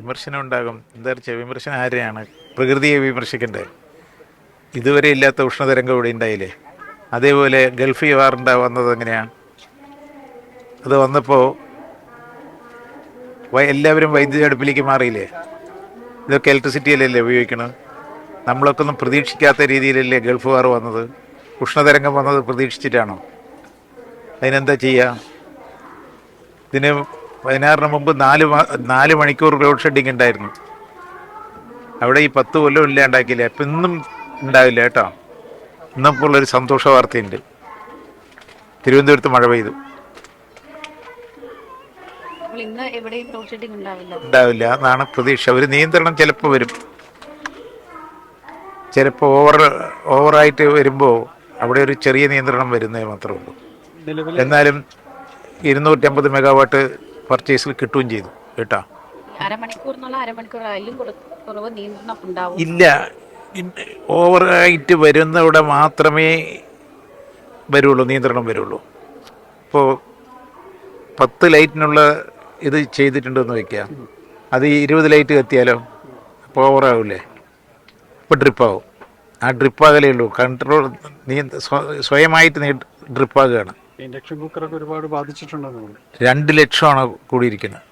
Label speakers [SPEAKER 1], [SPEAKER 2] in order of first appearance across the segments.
[SPEAKER 1] വിമർശനം ഉണ്ടാകും. എന്താ വെച്ചാൽ വിമർശനം ആരെയാണ്? പ്രകൃതിയെ വിമർശിക്കണ്ടേ? ഇതുവരെ ഇല്ലാത്ത ഉഷ്ണതരംഗം ഇവിടെ ഉണ്ടായില്ലേ? അതേപോലെ ഗൾഫ് വാറുണ്ട വന്നത് എങ്ങനെയാണ്? അത് വന്നപ്പോൾ എല്ലാവരും വൈദ്യുതി അടുപ്പിലേക്ക് മാറിയില്ലേ? ഇതൊക്കെ ഇലക്ട്രിസിറ്റിയിലല്ലേ ഉപയോഗിക്കണം? നമ്മളൊക്കെ ഒന്നും പ്രതീക്ഷിക്കാത്ത രീതിയിലല്ലേ ഗൾഫ് വാർ വന്നത്? ഉഷ്ണതരംഗം വന്നത് പ്രതീക്ഷിച്ചിട്ടാണോ? അതിനെന്താ ചെയ്യുക? ഇതിന് 16-ന് മുമ്പ് 4 മണിക്കൂർ ലോഡ് ഷെഡിങ് ഉണ്ടായിരുന്നു. അവിടെ ഈ 10 കൊല്ലം ഇല്ലാണ്ടാക്കിയില്ല. അപ്പം ഇന്നും ഉണ്ടാവില്ല കേട്ടോ. ഇന്നിപ്പോൾ ഉള്ളൊരു സന്തോഷ വാർത്തയുണ്ട്. തിരുവനന്തപുരത്ത് മഴ പെയ്തു.
[SPEAKER 2] ഇന്ന് എവിടെയും ലോഡ് ഷെഡിംഗ്
[SPEAKER 1] ഉണ്ടാവില്ല എന്നാണ് പ്രതീക്ഷ. ഒരു നിയന്ത്രണം ചിലപ്പോൾ വരും. ചിലപ്പോൾ ഓവറായിട്ട് വരുമ്പോൾ അവിടെ ഒരു ചെറിയ നിയന്ത്രണം വരുന്നേ മാത്രമേ ഉള്ളൂ. എന്നാലും 250 മെഗാവാട്ട് പർച്ചേസിൽ കിട്ടുകയും ചെയ്തു കേട്ടോ. ഇല്ല, ഓവറായിട്ട് വരുന്നവിടെ മാത്രമേ വരുള്ളൂ, നിയന്ത്രണം വരുള്ളൂ. ഇപ്പോൾ 10 ലൈറ്റിനുള്ള ഇത് ചെയ്തിട്ടുണ്ടെന്ന് വയ്ക്കുക, അത് 20 ലൈറ്റ് കത്തിയാലോ? അപ്പോൾ ഓവറാവില്ലേ? ഇപ്പോൾ ഡ്രിപ്പാവും. ആ ഡ്രിപ്പാകലേ ഉള്ളൂ. കൺട്രോൾ സ്വയമായിട്ട് ഡ്രിപ്പാകുകയാണ്.
[SPEAKER 3] ഇൻഡക്ഷൻ കുക്കറൊക്കെ ഒരുപാട് ബാധിച്ചിട്ടുണ്ടെന്ന്
[SPEAKER 1] 2 ലക്ഷമാണ് കൂടിയിരിക്കുന്നത്.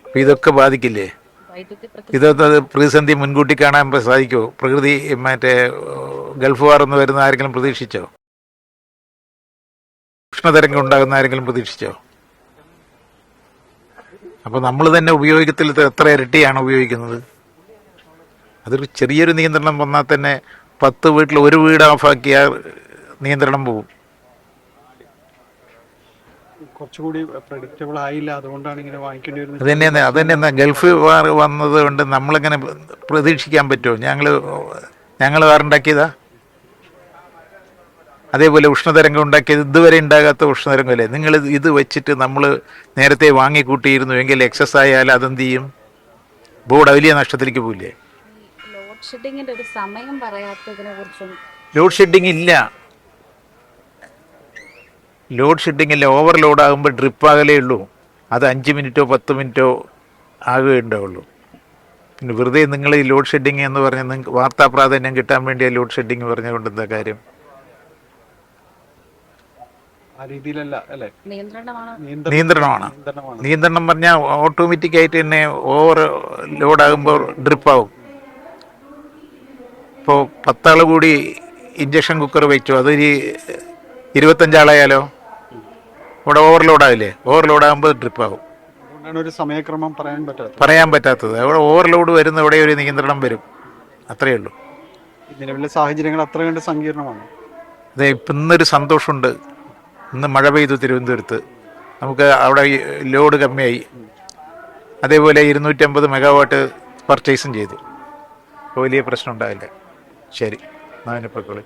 [SPEAKER 1] അപ്പം ഇതൊക്കെ ബാധിക്കില്ലേ? ഇതൊക്കെ പ്രതിസന്ധി മുൻകൂട്ടി കാണാൻ സാധിക്കുമോ? പ്രകൃതി മറ്റേ ഗൾഫ് വാർന്ന് വരുന്ന ആരെങ്കിലും പ്രതീക്ഷിച്ചോ? ഉഷ്ണതരംഗം ഉണ്ടാകുന്ന ആരെങ്കിലും പ്രതീക്ഷിച്ചോ? അപ്പോൾ നമ്മൾ തന്നെ ഉപയോഗത്തിൽ എത്ര ഇരട്ടിയാണ് ഉപയോഗിക്കുന്നത്? അതൊരു ചെറിയൊരു നിയന്ത്രണം വന്നാൽ തന്നെ 10 വീട്ടിൽ ഒരു വീട് ഓഫാക്കിയാൽ നിയന്ത്രണം പോകും.
[SPEAKER 3] കുറച്ചുകൂടി പ്രഡിക്റ്റബിൾ ആയില്ല, അതുകൊണ്ടാണ് ഇങ്ങനെ വാങ്ങിക്കേണ്ടി വരുന്നത്.
[SPEAKER 1] അതന്നെ ഗൾഫ് വാർ വന്നത് കൊണ്ട് നമ്മളിങ്ങനെ പ്രതീക്ഷിക്കാൻ പറ്റുമോ? ഞങ്ങൾ വാറുണ്ടാക്കിയതാ. അതേപോലെ ഉഷ്ണതരംഗം ഉണ്ടാക്കിയത് ഇതുവരെ ഉണ്ടാകാത്ത ഉഷ്ണതരംഗമല്ലേ? നിങ്ങൾ ഇത് വെച്ചിട്ട് നമ്മൾ നേരത്തെ വാങ്ങിക്കൂട്ടിയിരുന്നു എങ്കിൽ എക്സസ് ആയാൽ അതെന്ത് ചെയ്യും? ബോർഡ് വലിയ നഷ്ടത്തിലേക്ക് പോയില്ലേ? ലോഡ് ഷെഡിങ് ഇല്ല. ലോഡ് ഷെഡിങ് ഇല്ല. ഓവർലോഡ് ആകുമ്പോൾ ഡ്രിപ്പാകലേ ഉള്ളൂ. അത് 5 മിനിറ്റോ 10 മിനിറ്റോ ആകുകയുണ്ടാവുള്ളൂ. പിന്നെ വെറുതെ നിങ്ങൾ ഈ ലോഡ് ഷെഡിങ് എന്ന് പറഞ്ഞാൽ നിങ്ങൾക്ക് വാർത്താ പ്രാധാന്യം കിട്ടാൻ വേണ്ടിയ ലോഡ് ഷെഡിങ് പറഞ്ഞുകൊണ്ട് എന്താ കാര്യം? നിയന്ത്രണമാണ്. നിയന്ത്രണം പറഞ്ഞാൽ ഓട്ടോമാറ്റിക് ആയിട്ട് തന്നെ ഓവർ ലോഡ് ആകുമ്പോൾ ഡ്രിപ്പാവും. ഇപ്പോൾ 10 ആൾ കൂടി ഇൻഡക്ഷൻ കുക്കർ വെച്ചു, അതൊരു 25 ആളായാലോ? ഇവിടെ ഓവർലോഡാവില്ലേ? ഓവർലോഡാകുമ്പോൾ ഡ്രിപ്പാവും.
[SPEAKER 3] ഒരു സമയക്രമം
[SPEAKER 1] പറയാൻ പറ്റാത്തത്. അവിടെ ഓവർലോഡ് വരുന്ന ഇവിടെ ഒരു നിയന്ത്രണം വരും, അത്രയേ ഉള്ളൂ.
[SPEAKER 3] നിലവിലെ സാഹചര്യങ്ങൾ അത്ര കണ്ട് സങ്കീർണമാണ്.
[SPEAKER 1] അതെ, ഇപ്പം ഇന്നൊരു സന്തോഷമുണ്ട്. ഇന്ന് മഴ പെയ്തു തിരുവനന്തപുരത്ത്. നമുക്ക് അവിടെ ലോഡ് കമ്മിയായി. അതേപോലെ 250 മെഗാവാട്ട് പർച്ചേസും ചെയ്തു. വലിയ പ്രശ്നം ഉണ്ടാവില്ല. ശരി, നാനിപ്പൊക്കോളി.